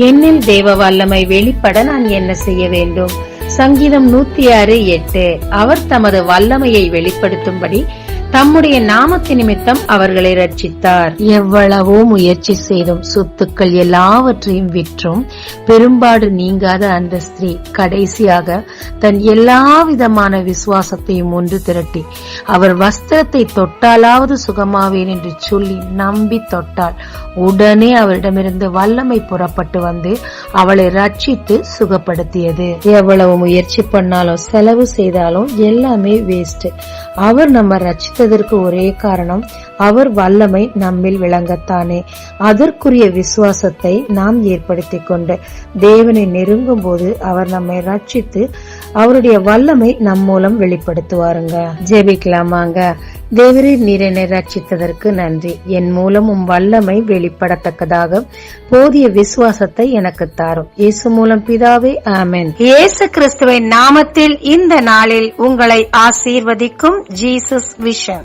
என்னில் தேவ வல்லமை வெளிப்பட நான் என்ன செய்ய வேண்டும்? சங்கீதம் 106:8. அவர் தமது வல்லமையை வெளிப்படுத்தும்படி தம்முடைய நாமத்து நிமித்தம் அவர்களை ரட்சித்தார். எவ்வளவோ முயற்சி செய்தும் சொத்துக்கள் எல்லாவற்றையும் விற்றும் பெரும்பாடு நீங்காத அந்த ஸ்திரீ கடைசியாக தன் எல்லா விதமான விசுவாசத்தையும் ஒன்று திரட்டி அவர் வஸ்திரத்தை தொட்டாலாவது சுகமாவேன் என்று சொல்லி நம்பி தொட்டாள். உடனே அவரிடமிருந்து வல்லமை புறப்பட்டு வந்து அவளை ரட்சித்து சுகப்படுத்தியது. எவ்வளவு முயற்சி பண்ணாலும் செலவு செய்தாலும் எல்லாமே வேஸ்ட். அவர் நம்ம ரட்சித்ததற்கு ஒரே காரணம் அவர் வல்லமை நம்மில் விளங்கத்தானே. அதற்குரிய விசுவாசத்தை நாம் ஏற்படுத்திக் கொண்டு தேவனை நெருங்கும் போது அவர் நம்மை ரட்சித்து அவருடைய வல்லமை நம் மூலம் வெளிப்படுத்துவாருங்க. ஜெபிக்கலாமாங்க. தேவரீர் நீர் என்னை ரட்சித்ததற்கு நன்றி. என் மூலம் உம் வல்லமை வெளிப்படத்தக்கதாக போதிய விசுவாசத்தை எனக்கு தாரும். இயேசு மூலம் பிதாவே, ஆமென். இயேசு கிறிஸ்துவின் நாமத்தில் இந்த நாளில் உங்களை ஆசீர்வதிக்கும் ஜீசஸ் விஷன்.